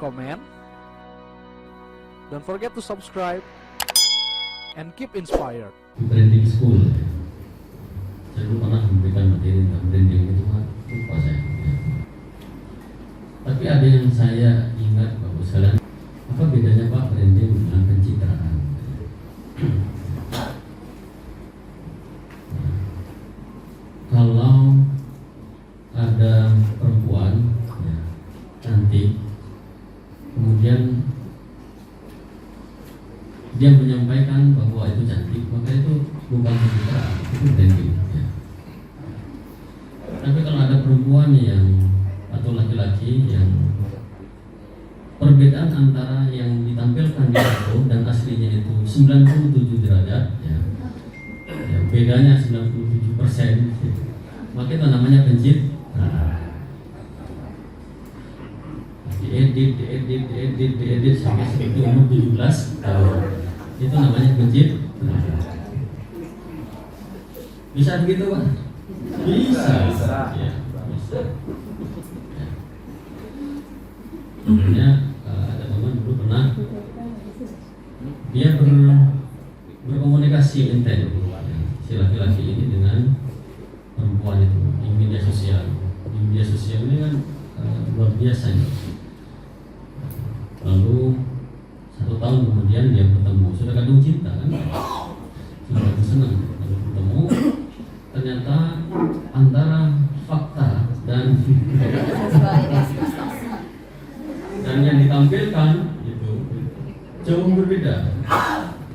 comment. Don't forget to subscribe and keep inspired. Branding school. Saya dulu pernah memberikan materi tentang branding itu, lupa saya. Tapi ada yang saya ingat, Bapak sekalian, apa bedanya Pak branding dengan pencitraan? Kalau ada perempuan ya, cantik, kemudian dia menyampaikan bahwa itu cantik, maka itu bukan pencitraan, itu branding ya. Tapi kalau ada perempuan yang atau laki-laki yang perbedaan antara yang ditampilkan di foto dan aslinya itu 97 derajat ya, bedanya 97%, maka itu namanya pencitraan. Diedit sampai seperti umur 17 tahun, itu namanya pencitraan. Bisa begitu Pak? Bisa. Ya, bisa. Sebenarnya ada teman dulu pernah dia berkomunikasi intens si laki-laki ini dengan perempuan itu di media sosial. Di media sosial ini kan luar biasa ya. Lalu 1 tahun kemudian dia bertemu, sudah kadung cinta kan, sudah kadung senang. Lalu bertemu, ternyata antara fakta dan yang ditampilkan itu jauh berbeda.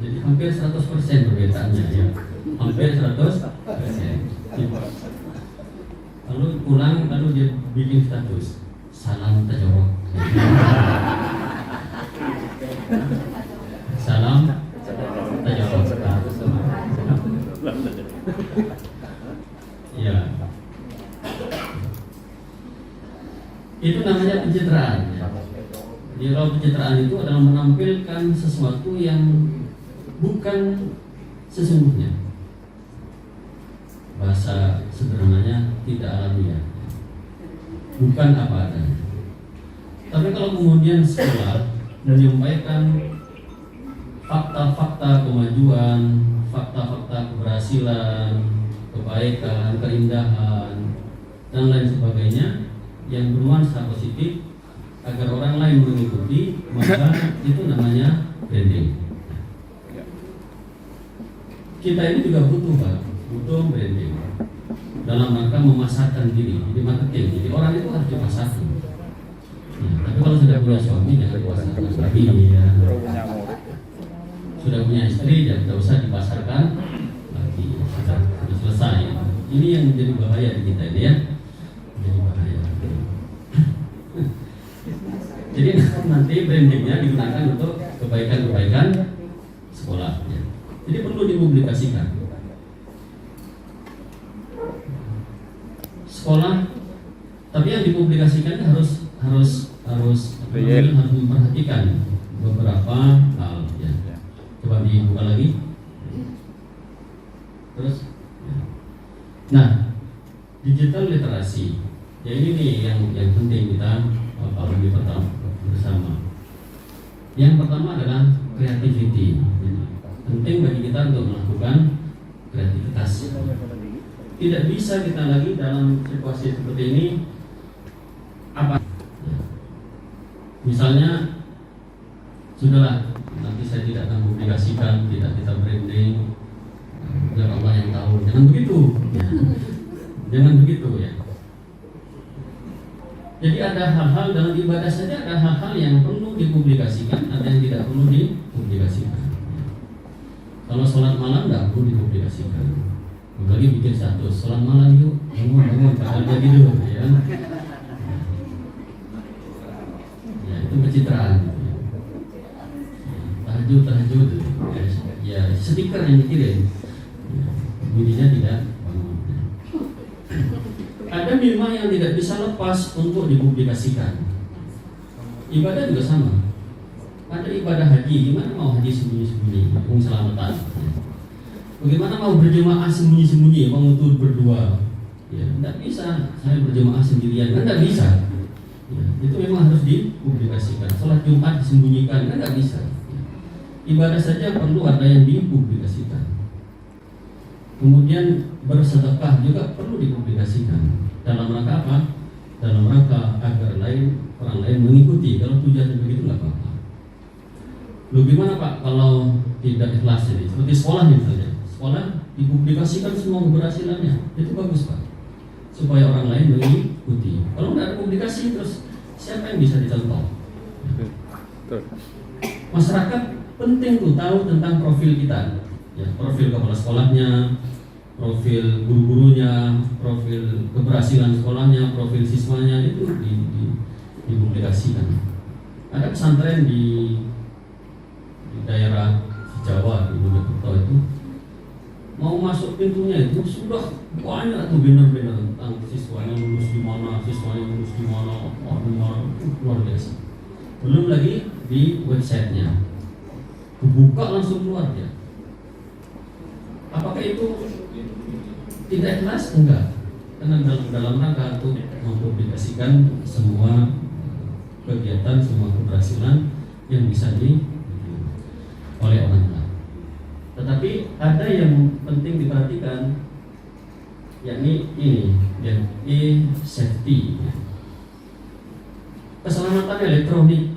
Jadi hampir 100% perbedaannya ya. Hampir 100%. Lalu pulang, lalu dia bikin status salam tajorok. Salam tajorok. Ya. Itu namanya pencitraan ya. Jadi kalau pencitraan itu adalah menampilkan sesuatu yang bukan sesungguhnya. Bahasa sederhananya tidak alamiah, bukan apa adanya. Tapi kalau kemudian sekolah menyampaikan fakta-fakta kemajuan, fakta-fakta keberhasilan, kebaikan, keindahan, dan lain sebagainya yang bernuansa positif agar orang lain mengikuti, maka itu namanya branding. Kita ini juga butuh Pak, butuh branding dalam rangka memasarkan diri, jadi marketing. Jadi orang itu harus dipasarkan. Ya, tapi kalau sudah punya suami jangan dipasarkan lagi ya. Sudah punya istri jangan tidak usah dipasarkan lagi, sudah selesai. Ini yang menjadi bahaya di kita ini ya, menjadi bahaya. Jadi nanti brandingnya digunakan untuk kebaikan-kebaikan sekolah ya. Jadi perlu dipublikasikan. Sekolah, tapi yang dipublikasikan harus memperhatikan beberapa hal ya. Coba dibuka lagi. Terus ya. Nah, digital literasi. Ya ini nih yang penting kita apalagi bersama. Yang pertama adalah creativity. Penting bagi kita untuk melakukan kreativitas. Tidak bisa kita lagi dalam situasi seperti ini apa? Misalnya sudahlah, nanti saya tidak akan publikasikan, tidak kita branding, biar Allah yang tahu. Jangan begitu. Ya. Jangan begitu ya. Jadi ada hal-hal dalam ibadah saja, ada hal-hal yang perlu dipublikasikan, ada yang tidak perlu dipublikasikan. Kalau sholat malam tidak perlu dipublikasikan. Apalagi bikin status sholat malam yuk, bangun, padahal dia tidur ya. Ya itu pencitraan. Tahajud ya stiker yang dikirim. Bunyinya tidak bangun. Ada mimah yang tidak bisa lepas untuk dipublikasikan. Ibadah juga sama. Ada ibadah haji, gimana mau haji sembunyi-sembunyi, selamatan. Bagaimana mau berjemaah sembunyi-sembunyi, mau untuk berdua? Ya, tidak bisa. Saya berjemaah sendirian, kan tidak bisa. Ya, itu memang harus dipublikasikan. Sholat Jumat disembunyikan kan nggak bisa. Ya. Ibadah saja perlu ada yang dipublikasikan. Kemudian bersedekah juga perlu dipublikasikan. Dalam rangka apa? Dalam rangka agar orang lain mengikuti. Kalau tujuannya begitu nggak apa-apa. Lu gimana Pak kalau tidak ikhlas ini? Seperti sekolah misalnya. Sekolah dipublikasikan semua keberhasilannya. Itu bagus Pak. Supaya orang lain mengikuti. Kalau nggak ada publikasi terus siapa yang bisa dicontoh? Masyarakat penting tuh tahu tentang profil kita, ya, profil kepala sekolahnya, profil guru-gurunya, profil keberhasilan sekolahnya, profil siswanya itu dipublikasikan. Ada pesantren di daerah Jawa di Mojokerto itu mau masuk pintunya itu sudah banyak tuh banner-banner tentang siswanya lulus di mana, siswanya lulus di mana, luar biasa. Belum lagi di websitenya, kebuka langsung keluar ya. Apakah itu tidak ikhlas? Enggak, karena dalam rangka untuk mempublikasikan semua kegiatan, semua keberhasilan yang bisa oleh orang lain. Tetapi ada yang penting diperhatikan, yakni ini, ya, safety, ya. Keselamatan elektronik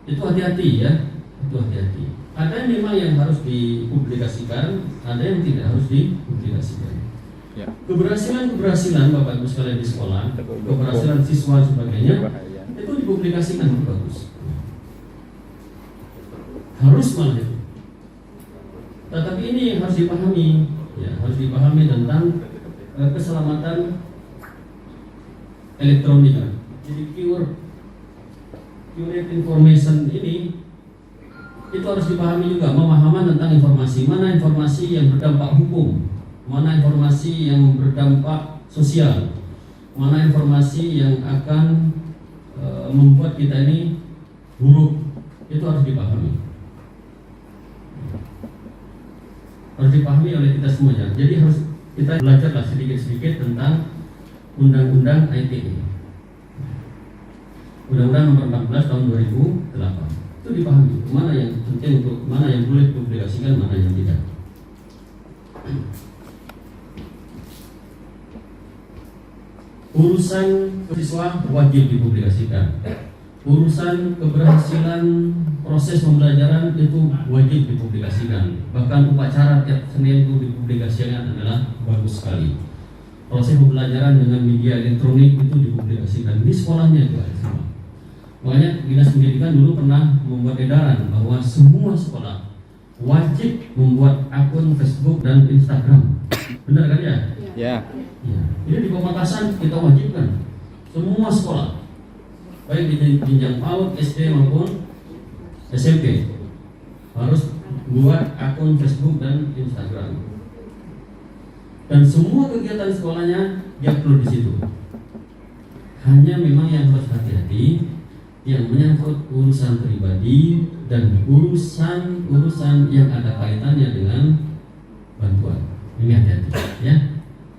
itu hati-hati ya, itu hati-hati. Ada yang memang yang harus dipublikasikan, ada yang tidak harus dipublikasikan. Ya. Keberhasilan Bapak Ibu sekalian di sekolah, keberhasilan siswa sebagainya, itu dipublikasikan itu bagus. Harus malah itu. Tetapi ini yang harus dipahami, ya, harus dipahami tentang keselamatan elektronik. Jadi curate information ini itu harus dipahami juga, pemahaman tentang informasi, mana informasi yang berdampak hukum, mana informasi yang berdampak sosial, mana informasi yang akan membuat kita ini buruk, itu harus dipahami. Harus dipahami oleh kita semuanya. Jadi harus kita belajarlah sedikit-sedikit tentang Undang-Undang ITE, Undang-Undang Nomor 14 Tahun 2008. Itu dipahami mana yang penting untuk mana yang boleh dipublikasikan, mana yang tidak. Urusan siswa wajib dipublikasikan. Urusan keberhasilan proses pembelajaran itu wajib dipublikasikan. Bahkan upacara tiap Senin itu dipublikasikan adalah bagus sekali. Proses pembelajaran dengan media elektronik itu dipublikasikan di sekolahnya juga semua. Makanya Dinas Pendidikan dulu pernah membuat edaran bahwa semua sekolah wajib membuat akun Facebook dan Instagram. Benar kan ya? Ya. Ini di Pamekasan kita wajibkan semua sekolah, baik di jenjang PAUD, SD maupun SMP, harus buat akun Facebook dan Instagram. Dan semua kegiatan sekolahnya diupload di situ. Hanya memang yang harus hati-hati yang menyangkut urusan pribadi dan urusan yang ada kaitannya dengan bantuan. Ini hati-hati ya.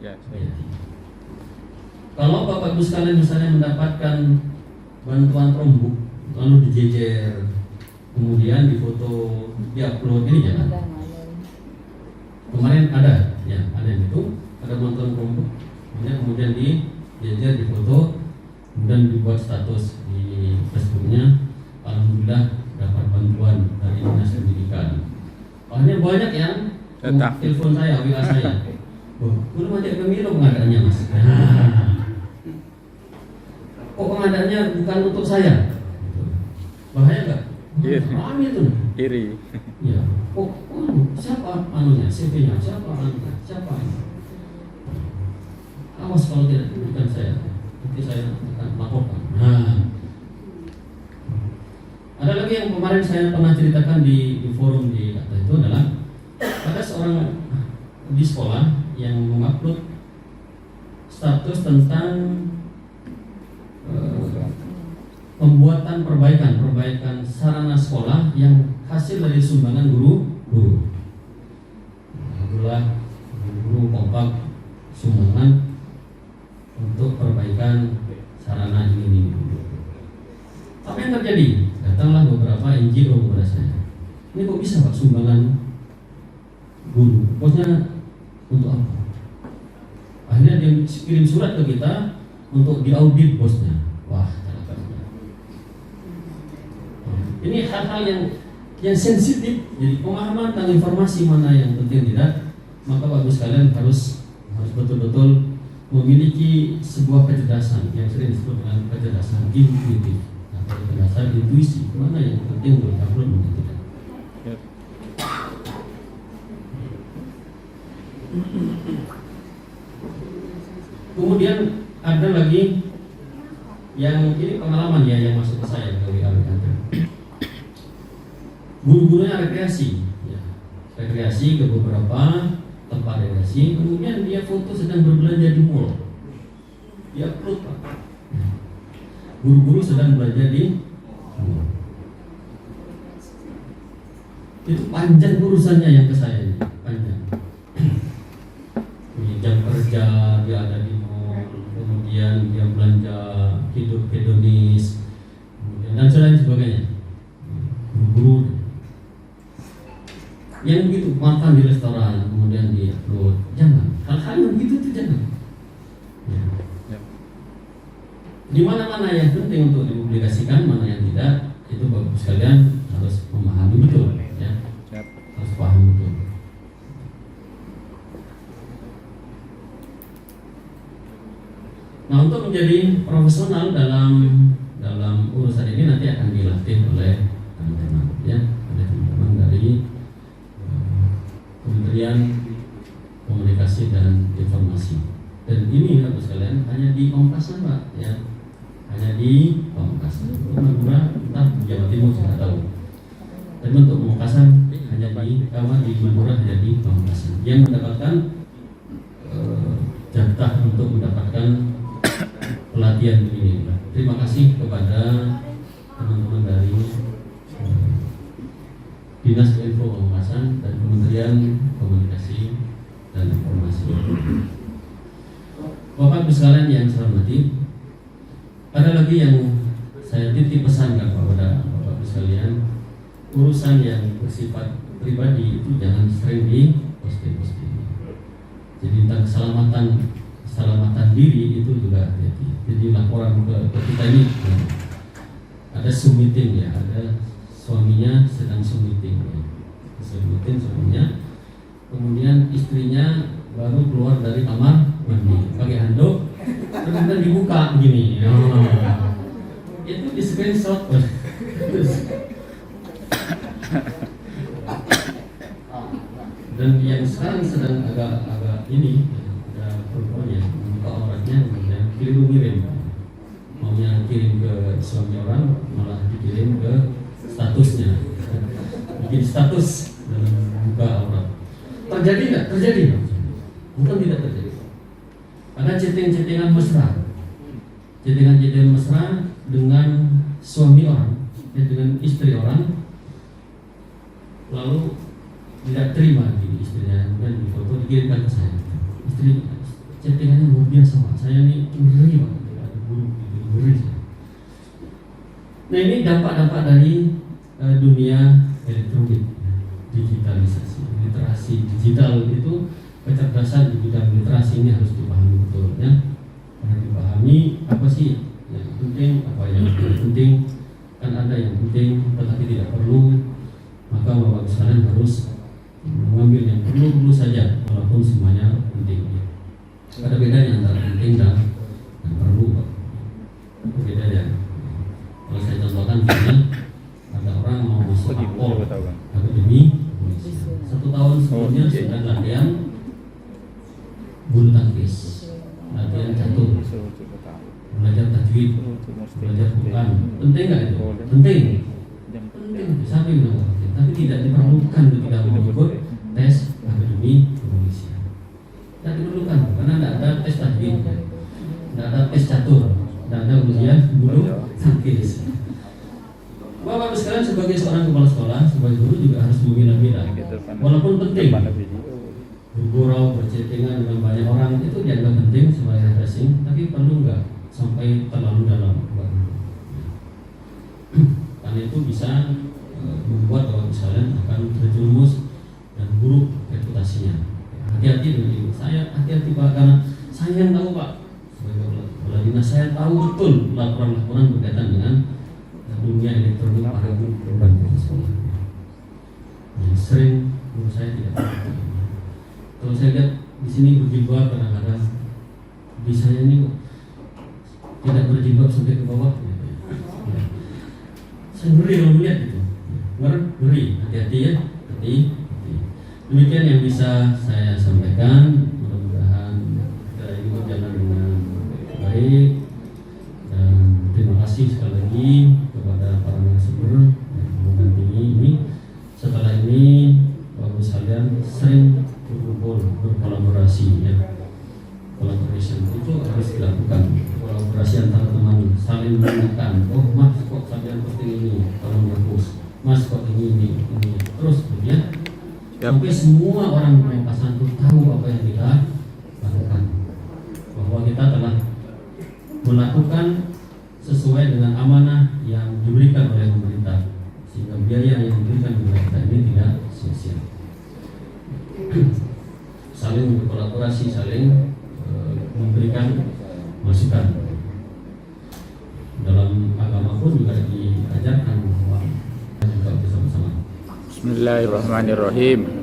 Hati-hati. Kalau Bapak Ibu sekalian misalnya mendapatkan bantuan Chromebook lalu dijejer, kemudian difoto, diupload, ini jangan. Kemarin ada yang itu, ada bantuan Chromebook, kemudian dijejer, difoto, kemudian dibuat status di Facebooknya, alhamdulillah dapat bantuan dari Dinas Pendidikan. Akhirnya banyak yang telepon saya, WA saya. Belum ada pemilu pengadaannya Mas. Kok pengadaannya bukan untuk saya? Bahaya nggak? Rame itu. Iri. Ya. Siapa anunya, CV-nya, siapa anunya, siapa ini? Awas kalau tidak bukan saya, nanti saya akan laporkan. Ada lagi yang kemarin saya pernah ceritakan di forum di kata itu adalah ada seorang di sekolah yang mengupload status tentang pembuatan perbaikan sarana sekolah yang hasil dari sumbangan guru. Alhamdulillah guru kompak sumbangan untuk perbaikan sarana ini. terjadi, datanglah beberapa NGO kepada saya. Ini kok bisa Pak sumbangan guru? Bosnya untuk apa? Akhirnya dia kirim surat ke kita untuk diaudit bosnya. Wah, ini hal-hal yang sensitif. Jadi pemahaman tentang informasi mana yang penting tidak, maka bagus sekalian harus betul-betul memiliki sebuah kecerdasan yang sering disebut dengan kecerdasan intuitif atau kecerdasan intuisi, mana yang penting untuk upload mana tidak. Kemudian ada lagi yang ini pengalaman ya yang masuk ke saya ke WA. Guru-gurunya rekreasi, ya. Rekreasi ke beberapa tempat rekreasi, kemudian dia foto sedang berbelanja di mall, dia upload Pak. Guru-guru sedang belanja di mall. Itu panjang urusannya yang ke saya ini, panjang. Jam kerja dia ada di mall, kemudian dia belanja hidup hedonis, kemudian dan lain sebagainya. Guru-guru yang begitu makan di restoran kemudian di upload, jangan. Hal-hal yang begitu itu jangan. Ya. Di mana-mana yang penting untuk dipublikasikan, mana yang tidak, itu bagus sekalian harus memahami betul, ya. Harus paham betul. Nah, untuk menjadi profesional dalam urusan ini nanti akan dilatih oleh teman-teman, ya, oleh teman-teman dari Kementerian Komunikasi dan Informasi. Dan ini Bapak sekalian hanya di Pamekasan Pak, ya, hanya di Pamekasan. Untuk Madura, entah di Jawa Timur saya tahu. Dan untuk Pamekasan hanya di Madura hanya di Pamekasan. Yang mendapatkan jatah untuk mendapatkan pelatihan begini. Terima kasih kepada teman-teman dari Dinas Info Pamekasan dan Kementerian Komunikasi dan Informasi. Bapak Ibu sekalian yang saya hormati, ada lagi yang saya titip pesankan kepada Bapak Ibu sekalian, urusan yang bersifat pribadi itu jangan sering di-posting. Jadi tentang keselamatan diri itu juga hati-hati. Jadi laporan ke kita ini ada Zoom meeting, ya, ada suaminya sedang Zoom meeting, ya. Zoom meeting suaminya, kemudian istrinya baru keluar dari kamar mandi pakai handuk, kemudian dibuka begini, itu di screenshot. Dan yang sekarang sedang agak ini ada perempuan yang membuka auratnya, kemudian kirim maunya kirim ke suami orang, malah dikirim ke statusnya, bikin status dan buka aurat. Terjadi nggak? Terjadi. Bukan tidak terjadi. Ada chatting-chattingan mesra, chattingan mesra dengan suami orang, dengan istri orang, lalu tidak terima gini istrinya, kemudian difoto dikirimkan ke saya. Istri chattingannya luar biasa Pak, saya ini ngeri Pak, ada buruk, ngeri. Nah ini dampak-dampak dari dunia elektronik, digitalisasi, literasi digital itu, kecerdasan di bidang literasi ini harus dipahami betul, ya. Harus dipahami apa sih yang penting, apa yang tidak penting, kan ada yang penting tetapi tidak perlu, maka Bapak sekalian harus mengambil yang perlu saja, walaupun semuanya penting. Ada bedanya antara penting dan perlu. Itu bedanya. Kalau saya contohkan, misalnya ada orang mau masuk akpol akademi, 1 tahun sebelumnya sudah latihan bulu tangkis, latihan catur, belajar tajwid, belajar Quran. Penting nggak itu? Penting. Sampai bilang tapi tidak diperlukan ketika mengikut tes akademi kepolisian. Tidak diperlukan karena tidak ada tes tajwid, tidak ada tes catur, tidak ada ujian bulu tangkis. Bapak sekalian sebagai seorang kepala sekolah, sebagai guru juga harus memilah-milah. Walaupun penting, bergurau, berchattingan dengan banyak orang itu dianggap penting sebagai refreshing, tapi perlu nggak sampai terlalu dalam. karena itu bisa membuat Bapak sekalian akan terjerumus dan buruk reputasinya. Hati-hati dengan itu. Saya hati-hati Pak, karena saya yang tahu Pak, sebagai kepala dinas saya tahu betul laporan-laporan berkaitan dengan dunia elektronik para guru dan sekolah. Yang sering menurut saya tidak tahu. Kalau saya lihat di sini berjilbab kadang-kadang, di saya ini kok tidak berjilbab sampai ke bawah. Ya. Saya ngeri kalau melihat itu. Ngeri, hati-hati ya, hati. Demikian yang bisa saya sampaikan. Mudah-mudahan kita ini berjalan dengan baik. Dan terima kasih sekali lagi kepada para narasumber yang mendampingi ini. Setelah ini, Bapak sekalian sering berkumpul, berkolaborasi ya. Collaboration itu harus dilakukan. Kolaborasi antara teman, saling mengingatkan. Oh mas, kok kalian seperti ini? Tolong hapus. Mas, kok ini. Terus ya. Sampai semua orang Pamekasan itu tahu apa yang kita lakukan. Bahwa kita telah melakukan sesuai dengan amanah yang diberikan oleh pemerintah, sehingga biaya yang diberikan kepada kita ini tidak sia-sia. Saling berkolaborasi, saling memberikan masukan. Dalam agama pun juga diajarkan bahwa juga bersama-sama. Bismillahirrahmanirrahim.